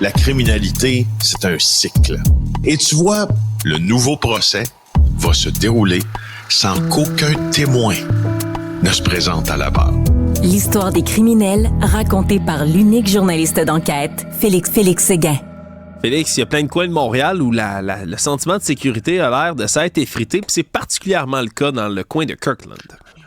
La criminalité, c'est un cycle. Et tu vois, le nouveau procès va se dérouler sans qu'aucun témoin ne se présente à la barre. L'histoire des criminels racontée par l'unique journaliste d'enquête, Félix Séguin. Félix, il y a plein de coins de Montréal où le sentiment de sécurité a l'air de s'être effrité, puis c'est particulièrement le cas dans le coin de Kirkland.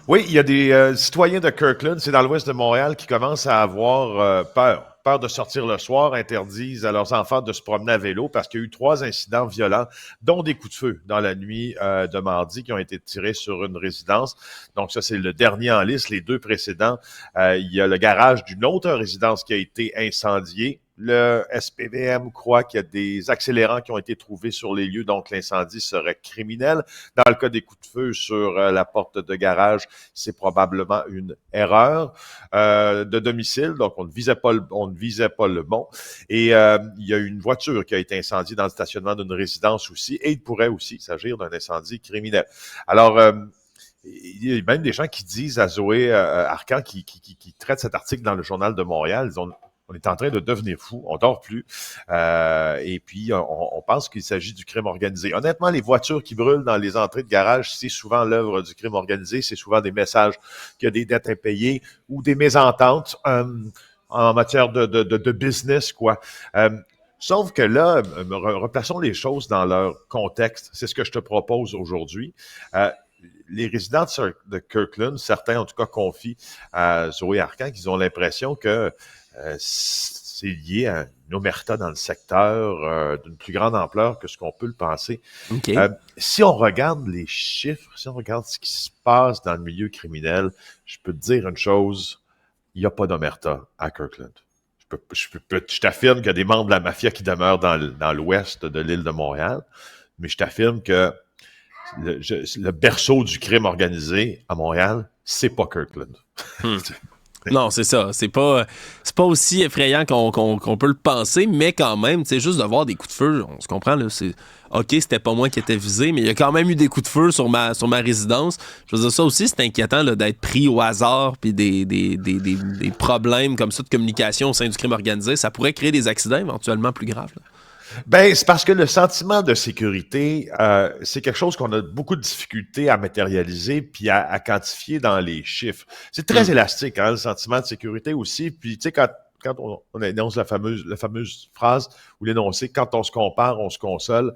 Oui, il y a des citoyens de Kirkland, c'est dans l'ouest de Montréal, qui commencent à avoir peur. Peur de sortir le soir, interdisent à leurs enfants de se promener à vélo parce qu'il y a eu 3 incidents violents, dont des coups de feu dans la nuit de mardi qui ont été tirés sur une résidence. Donc ça, c'est le dernier en liste. Les 2 précédents, il y a le garage d'une autre résidence qui a été incendié. Le SPVM croit qu'il y a des accélérants qui ont été trouvés sur les lieux, donc l'incendie serait criminel. Dans le cas des coups de feu sur la porte de garage, c'est probablement une erreur de domicile, donc on ne visait pas le bon. Et il y a une voiture qui a été incendiée dans le stationnement d'une résidence aussi, et il pourrait aussi s'agir d'un incendie criminel. Alors, il y a même des gens qui disent à Zoé Arcan, qui traite cet article dans le Journal de Montréal, on est en train de devenir fou, on dort plus, et puis on pense qu'il s'agit du crime organisé. Honnêtement, les voitures qui brûlent dans les entrées de garage, c'est souvent l'œuvre du crime organisé, c'est souvent des messages qu'il y a des dettes impayées ou des mésententes en matière de business, quoi. Sauf que là, replaçons les choses dans leur contexte. C'est ce que je te propose aujourd'hui. Les résidents de Kirkland, certains en tout cas confient à Zoé Arcan qu'ils ont l'impression que c'est lié à une omerta dans le secteur d'une plus grande ampleur que ce qu'on peut le penser. Okay. Si on regarde les chiffres, si on regarde ce qui se passe dans le milieu criminel, je peux te dire une chose, il n'y a pas d'omerta à Kirkland. Je t'affirme qu'il y a des membres de la mafia qui demeurent dans l'ouest de l'île de Montréal, mais je t'affirme que le berceau du crime organisé à Montréal, c'est pas Kirkland. Non, c'est ça. C'est pas aussi effrayant qu'on peut le penser, mais quand même, c'est juste de voir des coups de feu, on se comprend, là, c'est OK, c'était pas moi qui étais visé, mais il y a quand même eu des coups de feu sur ma résidence. Je veux dire, ça aussi, c'est inquiétant là, d'être pris au hasard, puis des problèmes comme ça de communication au sein du crime organisé. Ça pourrait créer des accidents éventuellement plus graves, là. Ben, c'est parce que le sentiment de sécurité, c'est quelque chose qu'on a beaucoup de difficultés à matérialiser puis à quantifier dans les chiffres. C'est très élastique, hein, le sentiment de sécurité aussi. Puis, tu sais, quand on énonce la fameuse phrase ou l'énoncé, quand on se compare, on se console.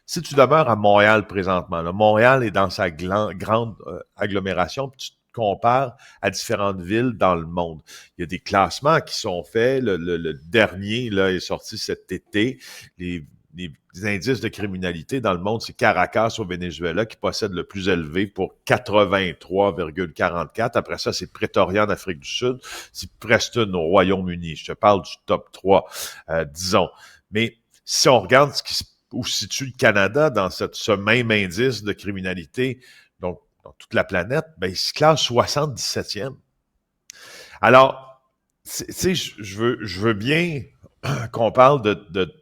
Si tu demeures à Montréal présentement, là, Montréal est dans sa grande agglomération, puis tu te compares à différentes villes dans le monde. Il y a des classements qui sont faits. Le dernier là, est sorti cet été. Les indices de criminalité dans le monde, c'est Caracas au Venezuela qui possède le plus élevé pour 83,44. Après ça, c'est Pretoria en Afrique du Sud. C'est Preston au Royaume-Uni. Je te parle du top 3, disons. Mais si on regarde où se situe le Canada dans ce même indice de criminalité, donc dans toute la planète, ben, il se classe 77e. Alors, tu sais, je veux bien qu'on parle de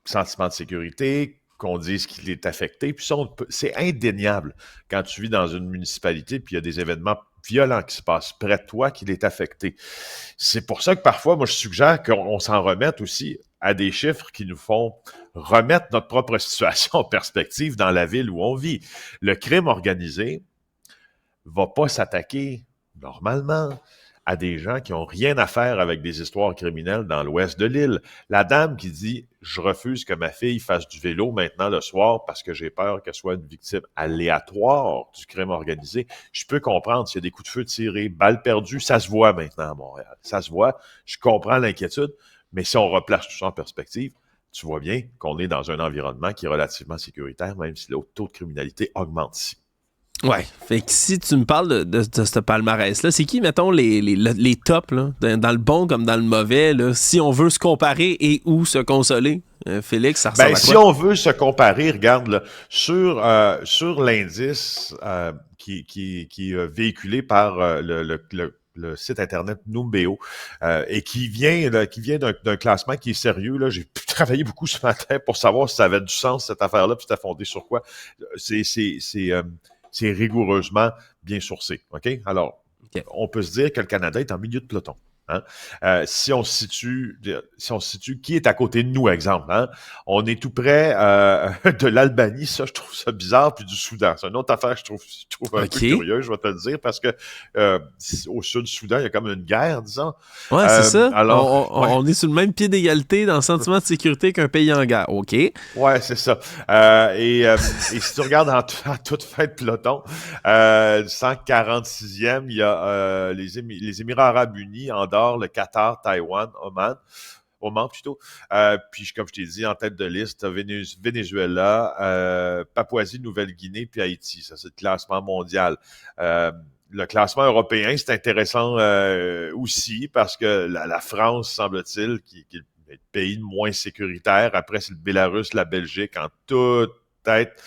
sentiment de sécurité, qu'on dise qu'il est affecté, puis ça, c'est indéniable quand tu vis dans une municipalité puis il y a des événements violents qui se passent près de toi qu'il est affecté. C'est pour ça que parfois, moi, je suggère qu'on s'en remette aussi à des chiffres qui nous font remettre notre propre situation en perspective dans la ville où on vit. Le crime organisé va pas s'attaquer, normalement, à des gens qui ont rien à faire avec des histoires criminelles dans l'ouest de l'île. La dame qui dit « Je refuse que ma fille fasse du vélo maintenant le soir parce que j'ai peur qu'elle soit une victime aléatoire du crime organisé », je peux comprendre s'il y a des coups de feu tirés, balles perdues, ça se voit maintenant à Montréal. Ça se voit, je comprends l'inquiétude, mais si on replace tout ça en perspective, tu vois bien qu'on est dans un environnement qui est relativement sécuritaire, même si le taux de criminalité augmente ici. Ouais, fait que si tu me parles de ce palmarès-là, c'est qui, mettons, les tops, là, dans le bon comme dans le mauvais, là, si on veut se comparer et ou se consoler? Félix, ça ressemble à quoi? Si on veut se comparer, regarde, là, sur l'indice qui est véhiculé par le site internet Numbeo et qui vient d'un classement qui est sérieux. Là, j'ai travaillé beaucoup ce matin pour savoir si ça avait du sens, cette affaire-là, puis c'était fondé sur quoi. C'est rigoureusement bien sourcé. OK? Alors, on peut se dire que le Canada est en milieu de peloton. Hein? Si on se situe, qui est à côté de nous, exemple, hein? On est tout près de l'Albanie, ça, je trouve ça bizarre, puis du Soudan. C'est une autre affaire que je trouve un peu curieux, je vais te le dire, parce que au sud du Soudan, il y a comme une guerre, disons. Ouais, c'est ça. Alors, on est sur le même pied d'égalité dans le sentiment de sécurité qu'un pays en guerre. OK. Ouais, c'est ça. Et si tu regardes en toute fin de peloton, 146e, il y a les Émirats arabes unis, Andorre, le Qatar, Taïwan, Oman plutôt. Puis, comme je t'ai dit, en tête de liste, Venezuela, Papouasie, Nouvelle-Guinée, puis Haïti. Ça, c'est le classement mondial. Le classement européen, c'est intéressant aussi parce que la France, semble-t-il, qui est le pays le moins sécuritaire. Après, c'est le Bélarus, la Belgique, en toute tête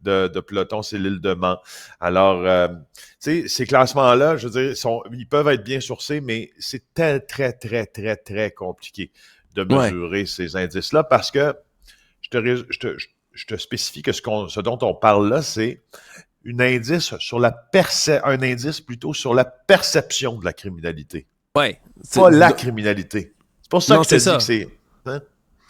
de peloton, c'est l'île de Man. Alors, tu sais, ces classements-là, je veux dire, ils peuvent être bien sourcés, mais c'est très, très, très, très, très compliqué de mesurer ces indices-là parce que je te spécifie que ce dont on parle là, c'est un indice plutôt sur la perception de la criminalité. Ouais. Pas la criminalité. C'est pour ça que je te dis que c'est... Hein?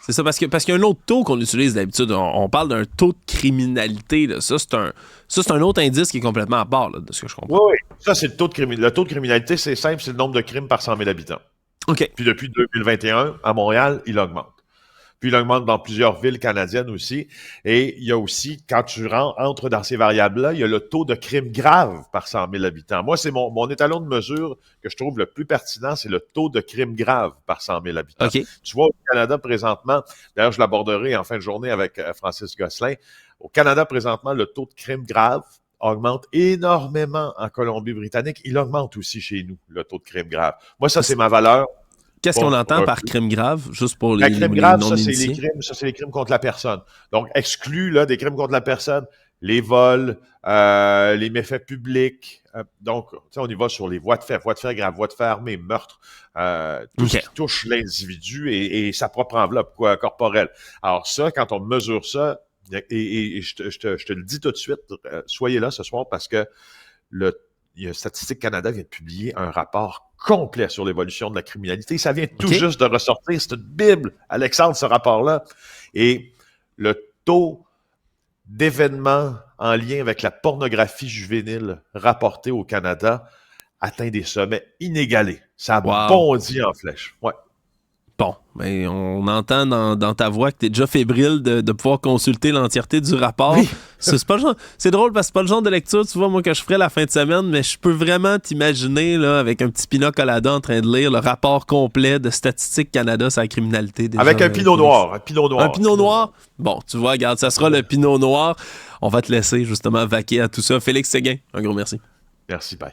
C'est ça, parce qu'il y a un autre taux qu'on utilise d'habitude. On parle d'un taux de criminalité. Là. Ça, c'est un autre indice qui est complètement à part, là, de ce que je comprends. Oui. Ça, c'est le taux de criminalité. Le taux de criminalité, c'est simple, c'est le nombre de crimes par 100 000 habitants. OK. Puis depuis 2021, à Montréal, il augmente. Puis il augmente dans plusieurs villes canadiennes aussi. Et il y a aussi, quand tu entres dans ces variables-là, il y a le taux de crimes graves par 100 000 habitants. Moi, c'est mon étalon de mesure que je trouve le plus pertinent, c'est le taux de crimes graves par 100 000 habitants. Okay. Tu vois, au Canada, présentement, d'ailleurs, je l'aborderai en fin de journée avec Francis Gosselin. Au Canada, présentement, le taux de crimes graves augmente énormément en Colombie-Britannique. Il augmente aussi chez nous, le taux de crimes graves. Moi, ça, c'est ma valeur. Qu'est-ce qu'on entend par crime grave, juste pour les crime grave, non-initiés? ça, c'est les crimes contre la personne. Donc, exclu là, des crimes contre la personne, les vols, les méfaits publics. Donc, on y va sur les voies de fait graves, voies de fait armées, meurtres, tout ce qui touche l'individu et sa propre enveloppe corporelle. Alors ça, quand on mesure ça, et je te le dis tout de suite, soyez là ce soir parce que Statistique Canada vient de publier un rapport complet sur l'évolution de la criminalité. Ça vient tout juste de ressortir. C'est une bible, Alexandre, ce rapport-là. Et le taux d'événements en lien avec la pornographie juvénile rapporté au Canada atteint des sommets inégalés. Ça a bondi en flèche. Ouais. Bon, ben, on entend dans ta voix que tu es déjà fébrile de pouvoir consulter l'entièreté du rapport. Oui. C'est pas le genre, c'est drôle parce que c'est pas le genre de lecture, tu vois, moi, que je ferais la fin de semaine, mais je peux vraiment t'imaginer là, avec un petit pina colada en train de lire le rapport complet de Statistique Canada sur la criminalité. Avec un pinot noir. Un pinot noir? Bon, tu vois, regarde, ça sera le pinot noir. On va te laisser justement vaquer à tout ça. Félix Séguin, un gros merci. Merci, bye.